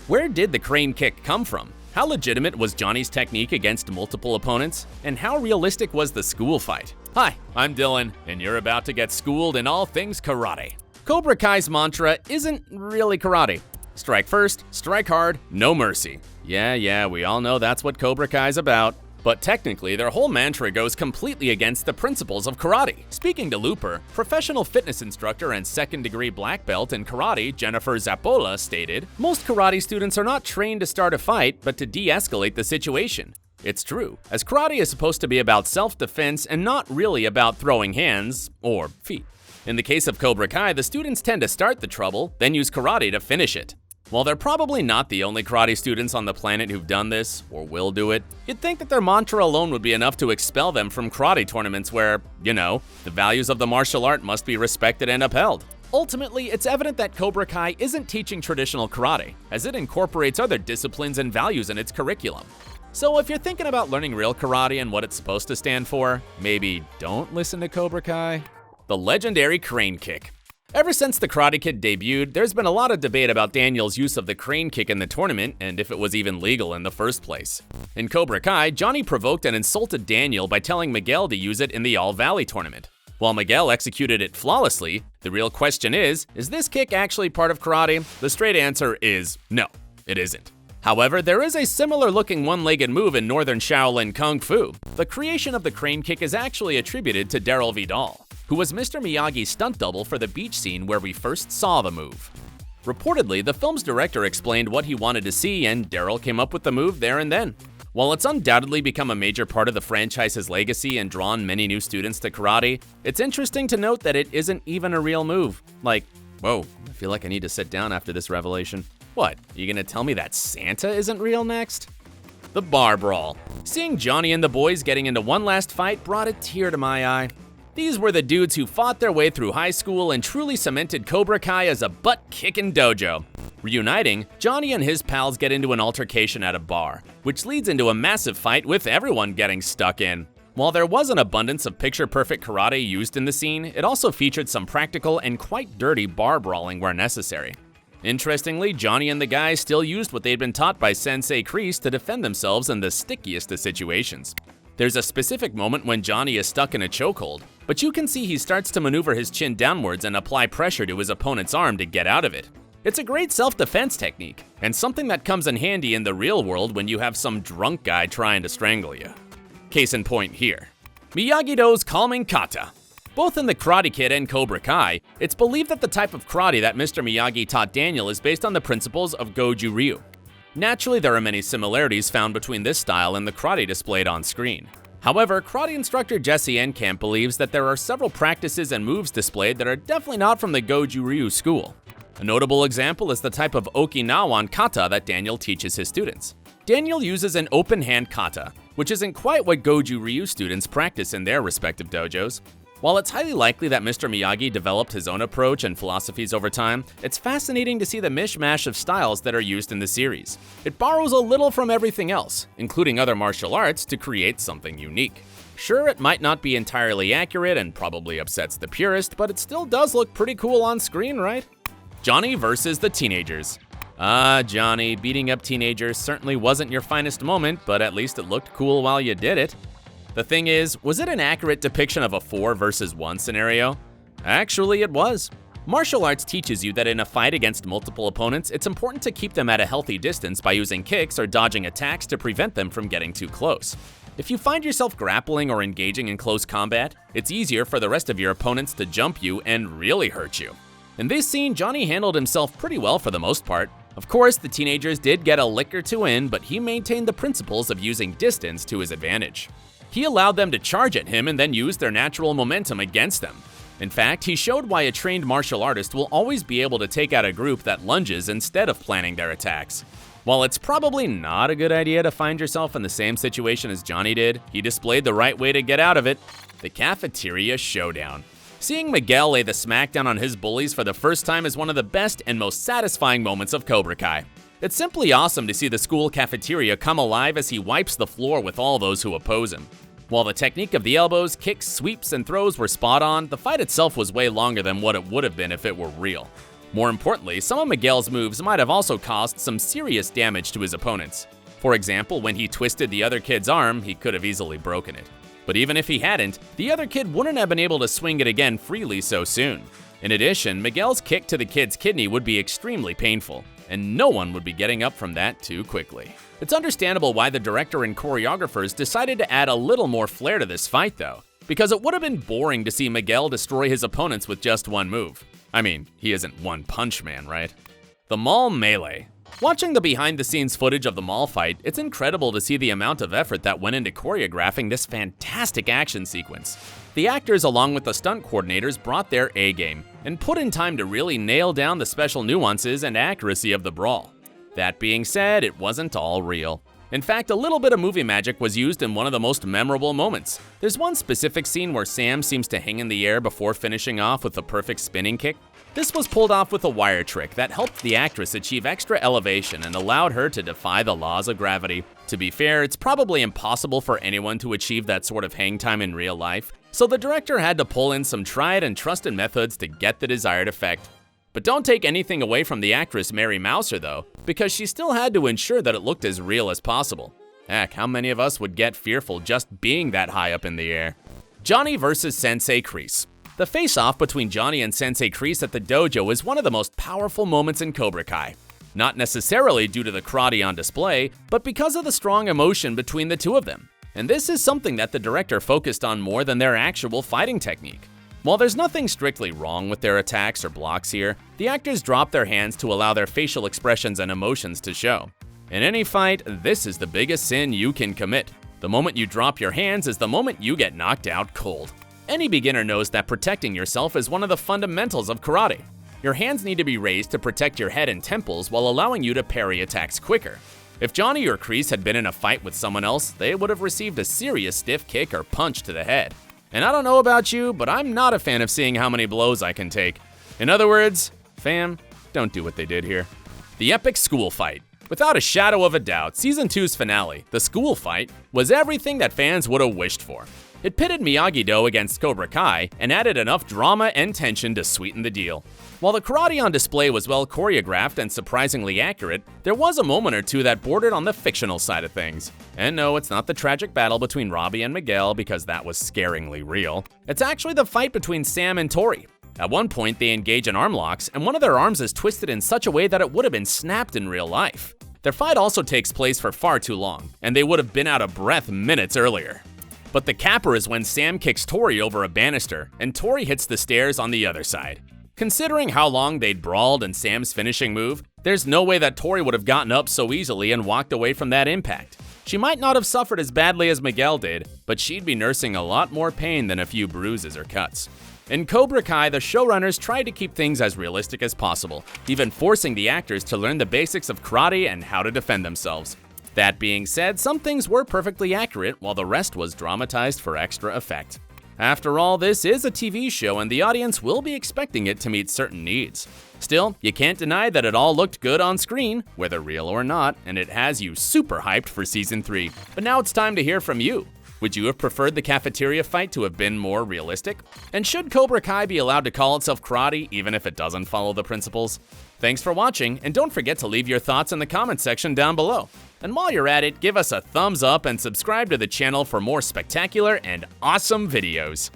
Where did the crane kick come from? How legitimate was Johnny's technique against multiple opponents? And how realistic was the school fight? Hi, I'm Dylan, and you're about to get schooled in all things karate. Cobra Kai's mantra isn't really karate. Strike first, strike hard, no mercy. Yeah, we all know that's what Cobra Kai's about. But technically, their whole mantra goes completely against the principles of karate. Speaking to Looper, professional fitness instructor and second-degree black belt in karate, Jennifer Zappola, stated, "Most karate students are not trained to start a fight, but to de-escalate the situation." It's true, as karate is supposed to be about self-defense and not really about throwing hands or feet. In the case of Cobra Kai, the students tend to start the trouble, then use karate to finish it. While they're probably not the only karate students on the planet who've done this, or will do it, you'd think that their mantra alone would be enough to expel them from karate tournaments where, the values of the martial art must be respected and upheld. Ultimately, it's evident that Cobra Kai isn't teaching traditional karate, as it incorporates other disciplines and values in its curriculum. So if you're thinking about learning real karate and what it's supposed to stand for, maybe don't listen to Cobra Kai. The legendary crane kick. Ever since the Karate Kid debuted, there's been a lot of debate about Daniel's use of the crane kick in the tournament and if it was even legal in the first place. In Cobra Kai, Johnny provoked and insulted Daniel by telling Miguel to use it in the All Valley tournament. While Miguel executed it flawlessly, the real question is this kick actually part of karate? The straight answer is no, it isn't. However, there is a similar looking one-legged move in Northern Shaolin Kung Fu. The creation of the crane kick is actually attributed to Daryl Vidal, who was Mr. Miyagi's stunt double for the beach scene where we first saw the move. Reportedly, the film's director explained what he wanted to see, and Daryl came up with the move there and then. While it's undoubtedly become a major part of the franchise's legacy and drawn many new students to karate, it's interesting to note that it isn't even a real move. Like, whoa, I feel like I need to sit down after this revelation. What, you gonna tell me that Santa isn't real next? The bar brawl. Seeing Johnny and the boys getting into one last fight brought a tear to my eye. These were the dudes who fought their way through high school and truly cemented Cobra Kai as a butt-kicking dojo. Reuniting, Johnny and his pals get into an altercation at a bar, which leads into a massive fight with everyone getting stuck in. While there was an abundance of picture-perfect karate used in the scene, it also featured some practical and quite dirty bar brawling where necessary. Interestingly, Johnny and the guys still used what they'd been taught by Sensei Kreese to defend themselves in the stickiest of situations. There's a specific moment when Johnny is stuck in a chokehold, but you can see he starts to maneuver his chin downwards and apply pressure to his opponent's arm to get out of it. It's a great self-defense technique, and something that comes in handy in the real world when you have some drunk guy trying to strangle you. Case in point here. Miyagi-Do's calming Kata. Both in the Karate Kid and Cobra Kai, it's believed that the type of karate that Mr. Miyagi taught Daniel is based on the principles of Goju Ryu. Naturally, there are many similarities found between this style and the karate displayed on screen. However, karate instructor Jesse Enkamp believes that there are several practices and moves displayed that are definitely not from the Goju Ryu school. A notable example is the type of Okinawan kata that Daniel teaches his students. Daniel uses an open hand kata, which isn't quite what Goju Ryu students practice in their respective dojos. While it's highly likely that Mr. Miyagi developed his own approach and philosophies over time, it's fascinating to see the mishmash of styles that are used in the series. It borrows a little from everything else, including other martial arts, to create something unique. Sure, it might not be entirely accurate and probably upsets the purist, but it still does look pretty cool on screen, right? Johnny versus the teenagers. Johnny, beating up teenagers certainly wasn't your finest moment, but at least it looked cool while you did it. The thing is, was it an accurate depiction of a 4 versus 1 scenario? Actually, it was. Martial arts teaches you that in a fight against multiple opponents, it's important to keep them at a healthy distance by using kicks or dodging attacks to prevent them from getting too close. If you find yourself grappling or engaging in close combat, it's easier for the rest of your opponents to jump you and really hurt you. In this scene, Johnny handled himself pretty well for the most part. Of course, the teenagers did get a lick or two in, but he maintained the principles of using distance to his advantage. He allowed them to charge at him and then use their natural momentum against them. In fact, he showed why a trained martial artist will always be able to take out a group that lunges instead of planning their attacks. While it's probably not a good idea to find yourself in the same situation as Johnny did, he displayed the right way to get out of it. The Cafeteria Showdown. Seeing Miguel lay the smackdown on his bullies for the first time is one of the best and most satisfying moments of Cobra Kai. It's simply awesome to see the school cafeteria come alive as he wipes the floor with all those who oppose him. While the technique of the elbows, kicks, sweeps, and throws were spot on, the fight itself was way longer than what it would have been if it were real. More importantly, some of Miguel's moves might have also caused some serious damage to his opponents. For example, when he twisted the other kid's arm, he could have easily broken it. But even if he hadn't, the other kid wouldn't have been able to swing it again freely so soon. In addition, Miguel's kick to the kid's kidney would be extremely painful, and no one would be getting up from that too quickly. It's understandable why the director and choreographers decided to add a little more flair to this fight though, because it would have been boring to see Miguel destroy his opponents with just one move. I mean, he isn't One Punch Man, right? The Mall Melee. Watching the behind-the-scenes footage of the mall fight, it's incredible to see the amount of effort that went into choreographing this fantastic action sequence. The actors along with the stunt coordinators brought their A-game and put in time to really nail down the special nuances and accuracy of the brawl. That being said, it wasn't all real. In fact, a little bit of movie magic was used in one of the most memorable moments. There's one specific scene where Sam seems to hang in the air before finishing off with a perfect spinning kick. This was pulled off with a wire trick that helped the actress achieve extra elevation and allowed her to defy the laws of gravity. To be fair, it's probably impossible for anyone to achieve that sort of hang time in real life, so the director had to pull in some tried and trusted methods to get the desired effect. But don't take anything away from the actress Mary Mouser though, because she still had to ensure that it looked as real as possible. Heck, how many of us would get fearful just being that high up in the air? Johnny versus Sensei Kreese. The face-off between Johnny and Sensei Kreese at the dojo is one of the most powerful moments in Cobra Kai. Not necessarily due to the karate on display, but because of the strong emotion between the two of them. And this is something that the director focused on more than their actual fighting technique. While there's nothing strictly wrong with their attacks or blocks here, the actors drop their hands to allow their facial expressions and emotions to show. In any fight, this is the biggest sin you can commit. The moment you drop your hands is the moment you get knocked out cold. Any beginner knows that protecting yourself is one of the fundamentals of karate. Your hands need to be raised to protect your head and temples while allowing you to parry attacks quicker. If Johnny or Kreese had been in a fight with someone else, they would have received a serious stiff kick or punch to the head. And I don't know about you, but I'm not a fan of seeing how many blows I can take. In other words, fam, don't do what they did here. The epic school fight. Without a shadow of a doubt, Season 2's finale, the school fight, was everything that fans would have wished for. It pitted Miyagi-Do against Cobra Kai and added enough drama and tension to sweeten the deal. While the karate on display was well choreographed and surprisingly accurate, there was a moment or two that bordered on the fictional side of things. And no, it's not the tragic battle between Robby and Miguel because that was scaringly real. It's actually the fight between Sam and Tori. At one point, they engage in arm locks, and one of their arms is twisted in such a way that it would have been snapped in real life. Their fight also takes place for far too long, and they would have been out of breath minutes earlier. But the capper is when Sam kicks Tori over a banister, and Tori hits the stairs on the other side. Considering how long they'd brawled and Sam's finishing move, there's no way that Tori would have gotten up so easily and walked away from that impact. She might not have suffered as badly as Miguel did, but she'd be nursing a lot more pain than a few bruises or cuts. In Cobra Kai, the showrunners tried to keep things as realistic as possible, even forcing the actors to learn the basics of karate and how to defend themselves. That being said, some things were perfectly accurate, while the rest was dramatized for extra effect. After all, this is a TV show and the audience will be expecting it to meet certain needs. Still, you can't deny that it all looked good on screen, whether real or not, and it has you super hyped for Season 3. But now it's time to hear from you. Would you have preferred the cafeteria fight to have been more realistic? And should Cobra Kai be allowed to call itself karate even if it doesn't follow the principles? Thanks for watching, and don't forget to leave your thoughts in the comment section down below. And while you're at it, give us a thumbs up and subscribe to the channel for more spectacular and awesome videos.